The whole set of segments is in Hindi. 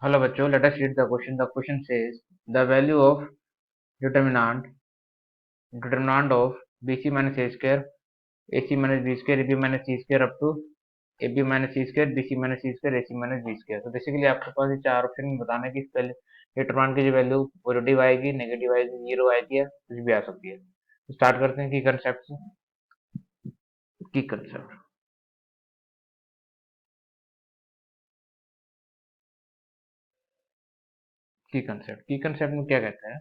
Hello बच्चों, let us read the question. The question says the value of determinant of BC minus A square, AC minus B square, AB minus C square up to AB minus C square, BC minus C square, AC minus B square. तो बेसिकली आपके पास ये चार ऑप्शन में बताना है कि पहले डिटरमिनेंट की जो वैल्यू पॉजिटिव आएगी, नेगेटिव आएगी, जीरो आएगी या कुछ भी आ सकती है। तो स्टार्ट करते हैं की कंसेप्ट। की कंसेप्ट में क्या कहता है,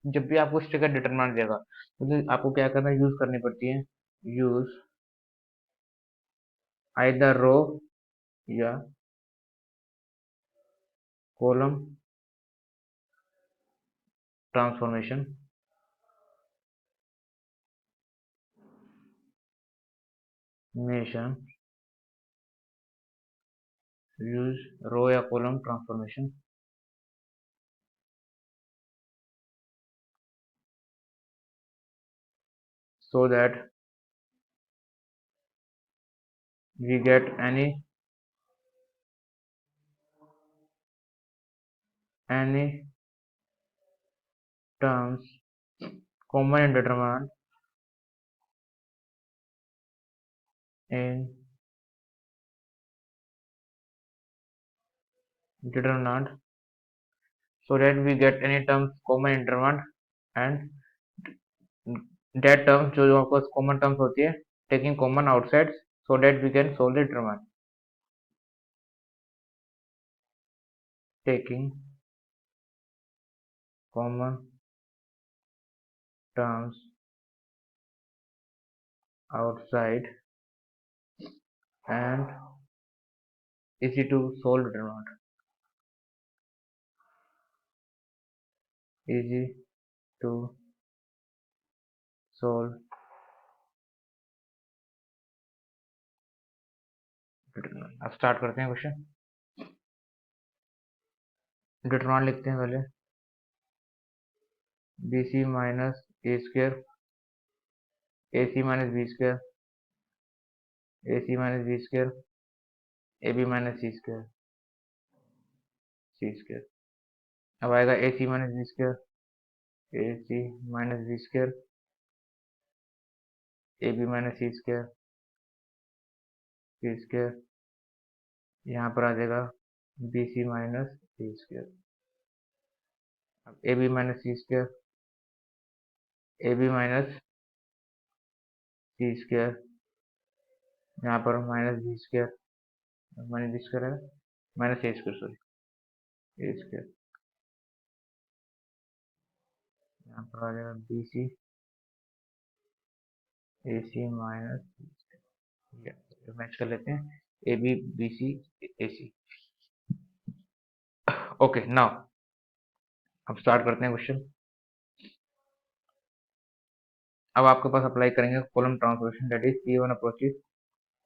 जब भी आपको इस तरह का डिटरमिनेंट देगा तो आपको क्या करना, यूज करनी पड़ती है, यूज आइदर रो या कॉलम ट्रांसफॉर्मेशन मेशन यूज रो या column transformation so that we get any terms common in in determinant so that we get any terms common in determinant and that term जो आपको common terms होती है taking common outside so that we can solve the determinant taking common terms outside and easy to solve determinant easy to solve determinant। अब स्टार्ट करते हैं क्वेश्चन। डिटरमिनेंट लिखते हैं पहले, B C minus A square A C minus B square A C minus B square A B minus C square. अब आएगा A C minus B square A C minus B square A B minus C square. यहाँ पर आ जाएगा बी सी माइनस सी स्क्र। अब A B minus C square A B minus C square, यहाँ पर माइनस बी स्क्र है minus A square, sorry A square. यहाँ पर आ जाएगा B C A C minus match कर लेते हैं ए B B C A C. Okay now अब स्टार्ट करते हैं क्वेश्चन। अब आपके पास अप्लाई करेंगे column transformation, that is C1 approaches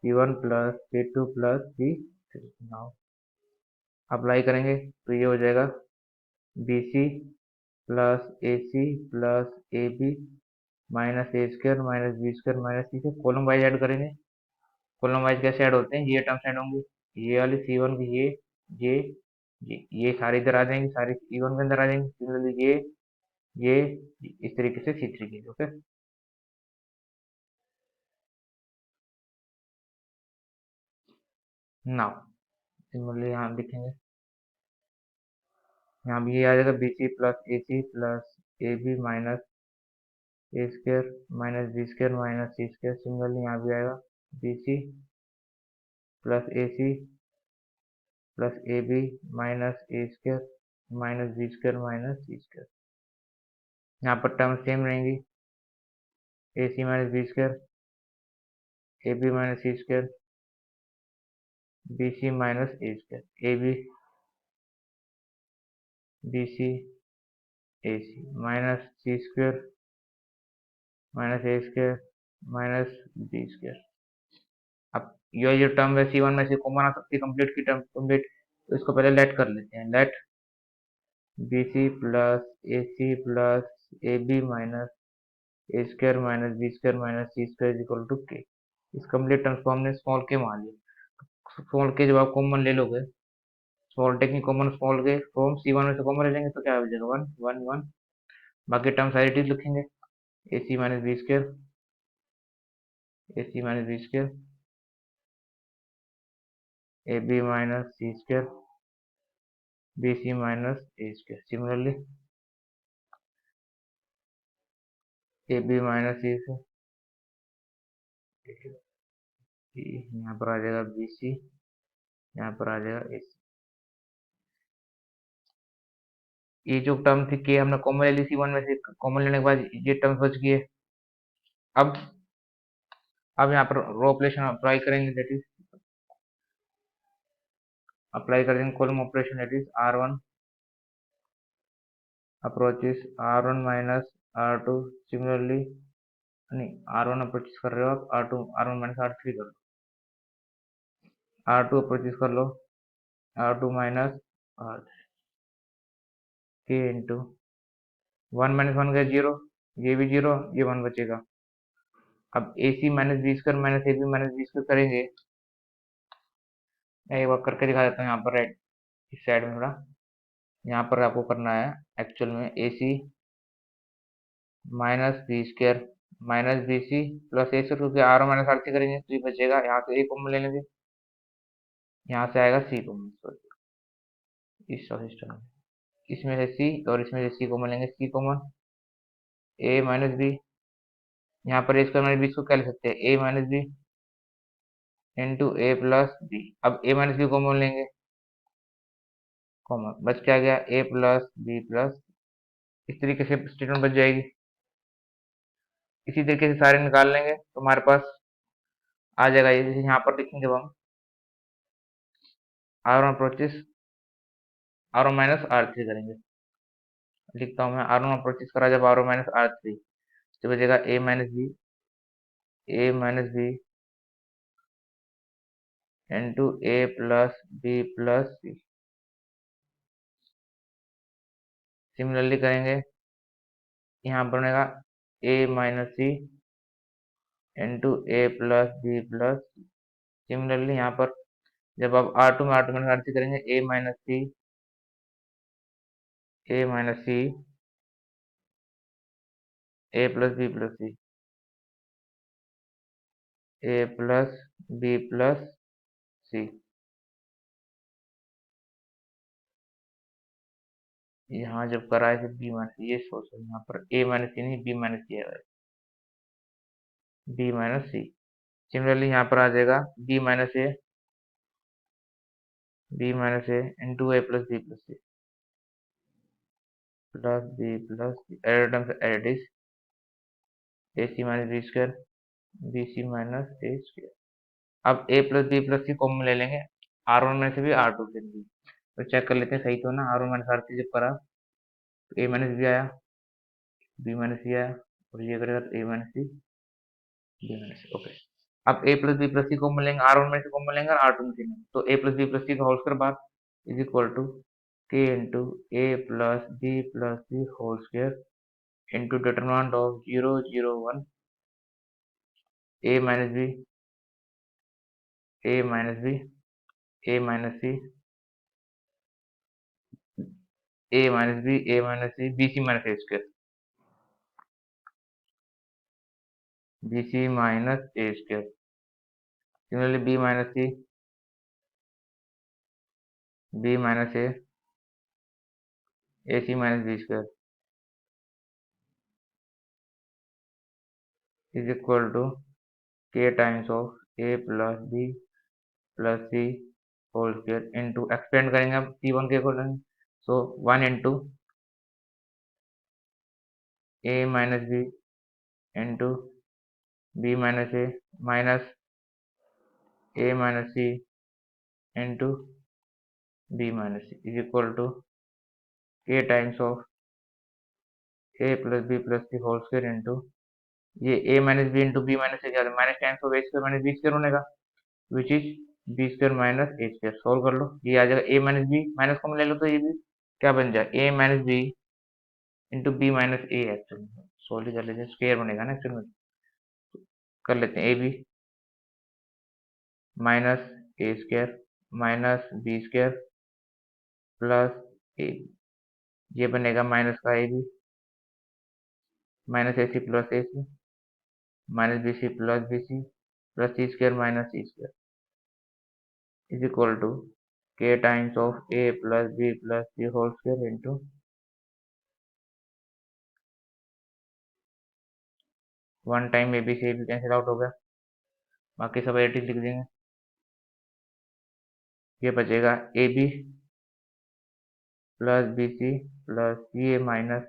C1 plus C2 plus C3। Now apply करेंगे तो ये हो जाएगा BC plus AC plus AB minus A square minus B square minus सी से कॉलम वाइज ऐड करेंगे। कॉलम वाइज कैसे ऐड होते हैं, ये टर्म्स ऐड होंगे, ये वाली C1 की ये ये सारे इधर आ जाएंगे, सारे C1 के अंदर आ जाएंगे। सिमिलरली ये इस तरीके से C3 की। ओके नाउ सिमिलरली यहाँ लिखेंगे, यहाँ भी ये आ जाएगा BC plus AC plus AB minus A square minus B square minus C square. Similarly यहाँ भी आएगा BC plus AC plus AB minus A square minus B square minus C square. यहाँ पर टर्म सेम रहेंगी, AC minus B square AB minus C square BC minus A square AB BC AC minus C square minus A square minus B square. अब ये जो टर्म है C1 में से कॉमन आ सकती है, कंप्लीट की टर्म कंप्लीट, तो इसको पहले लेट कर लेते हैं। Let BC plus AC plus AB minus A square minus B square minus C square is equal to K. इस कंप्लीट टर्म्स को हमने स्मॉल के मान लिया। स्मॉल के जब आप कॉमन ले लोगे स्मॉल टेकिंग कॉमन स्मॉल के फ्रॉम C1 में से कॉमन ले लेंगे तो क्या हो जाएगा 1 1 1। बाकी टर्म सारी चीज लिखेंगे AC minus B square AC minus B square AB minus C square BC minus A square. Similarly AB minus C square यहाँ पर आ जाएगा BC, यहाँ पर आ जाएगा AC। ये जो टर्म थी के हमने कॉमन ले ली C1 में से, कॉमन लेने के बाद ये टर्म बच गई है। अब यहाँ पर रो ऑपरेशन अप्लाई करेंगे, दैट इज अप्लाई कर देंगे column operation, that is R1 approaches R1 minus R2। Similarly नहीं, R1 अप्रोचेस कर रहे हो आप, R1 माइनस R3 कर लो, R2 अप्रोचेस कर लो R2 माइनस R3 के इंटू 1 माइनस 1 गया 0, ये भी 0, ये 1 बचेगा। अब AC minus B square minus AB minus B square करेंगे, मैं एक बार करके दिखा देता हूँ यहाँ पर राइट इस साइड में थोड़ा। यहाँ पर आपको करना है एक्चुअल में AC minus B square minus BC plus A square, क्योंकि R माइनस R3 करेंगे तो ये बचेगा, यहाँ से ए कॉमन ले लेंगे, यहाँ से आएगा C कॉमन, इस सिस्टम में इसमें से C और इसमें से C कॉमन लेंगे, C common A minus B, यहाँ पर ए स्क्वायर माइनस बी को क्या ले सकते हैं A minus B into A plus B. अब A माइनस बी कॉमन लेंगे, कॉमन बच क्या गया A प्लस बी प्लस, इस तरीके से स्टेटमेंट बच जाएगी। इसी तरीके से सारे निकाल लेंगे तो हमारे पास आ जाएगा ये, जैसे यहाँ पर लिखेंगे जब हम R1 approaches R1 minus R3 करेंगे, लिखता हूँ मैं R1 अप्रोचेस करा जब R1 माइनस R3 तो बचेगा A minus B into A plus B plus C. Similarly करेंगे, यहाँ बनेगा A minus C into A plus B plus C. Similarly यहाँ पर जब आप R2 में R2 माइनस R3 करेंगे A minus C A plus B plus C, A plus B plus C. यहाँ जब करा है फिर बी माइनस, ये सोच यहाँ पर ए माइनस सी नहीं बी माइनस सी है, बी माइनस सी। सिमिलरली यहाँ पर आ जाएगा B minus A into A plus B plus C plus B plus C. Add term से add is A C minus B square B C minus A square. अब A plus B plus C common ले लेंगे, R1 में से भी R2 से भी, तो चेक कर लेते हैं सही तो ना। R1 माइनस R3 जब करा तो ए माइनस बी आया, बी माइनस सी आया, और ये करेगा तो ए माइनस सी बी माइनस सी। ओके, अब A plus B plus C common लेंगे, R1 में से कॉमन लेंगे और R2 में से लेंगे, तो A plus B plus C का होल स्क्वायर बार is equal to K into A plus B plus C whole square into determinant of 0 0 1 A minus B A minus B A minus C A minus B A minus C B C minus A square B C minus A square. Similarly B minus C B minus A C minus B square is equal to k times of a plus B plus C whole square into expand करेंगे अब C1 के according, so 1 into a minus B into b minus a minus a minus C into b minus c is equal to k times of a plus B plus C whole square into ये a minus B into b minus a क्या है minus times of a square minus B square होने का, which is b square minus A square. Solve कर लो, ये आ जाएगा a minus b minus common ले लो तो ये भी क्या बन जाए a minus B into b minus a. Actually solve कर लेते हैं, स्क्वायर बनेगा ना एक्चुअल में, कर लेते हैं A B minus A square minus B square plus a, ये बनेगा माइनस का a B minus A c plus a C minus b C plus c square minus C square is equal to k times of a plus b plus c whole square into one time a b c भी कैंसिल आउट हो गया, बाकी सब एडिटिव लिख देंगे। ये बचेगा A B plus B C plus C A minus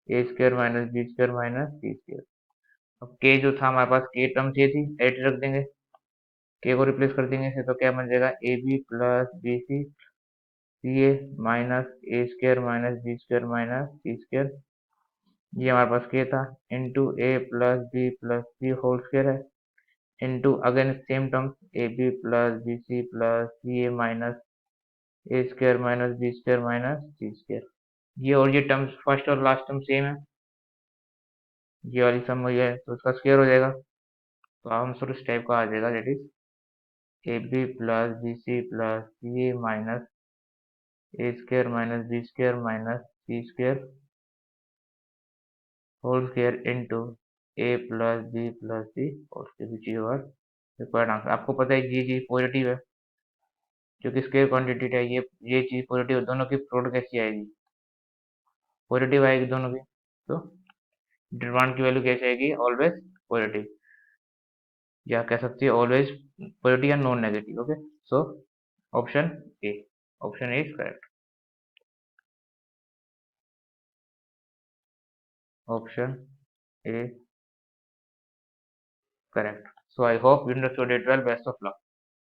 A square minus B square minus C square. अब के जो था हमारे पास के टर्म्स ये थी, एडिट रख देंगे, के को रिप्लेस कर देंगे इसे, तो क्या बन जाएगा A B plus B C C A minus A square minus B square minus C square, ये हमारे पास के था, इंटू ए प्लस बी प्लस सी होल स्क्वायर है, into again same terms A B plus B C plus C A minus A square minus B square minus C square. ये और ये टर्म्स फर्स्ट और लास्ट टर्म सेम है, ये वाली सम हुई है तो उसका स्क्वायर हो जाएगा, तो आंसर इस टाइप का आ जाएगा, that is a B plus B C plus C A minus A square minus B square minus C square whole square into A plus B plus c और which is our required answer. आपको पता है ये चीज पॉजिटिव है क्योंकि स्क्वायर क्वांटिटी है, ये चीज पॉजिटिव, दोनों की प्रोडक्ट कैसी आएगी, पॉजिटिव आएगी दोनों की, तो डिटरमिनेंट की वैल्यू कैसे आएगी, ऑलवेज पॉजिटिव, या कह सकते हैं ऑलवेज पॉजिटिव या non negative. Okay, so option A, option A is correct, option A correct. So I hope you understood it well. Best of luck.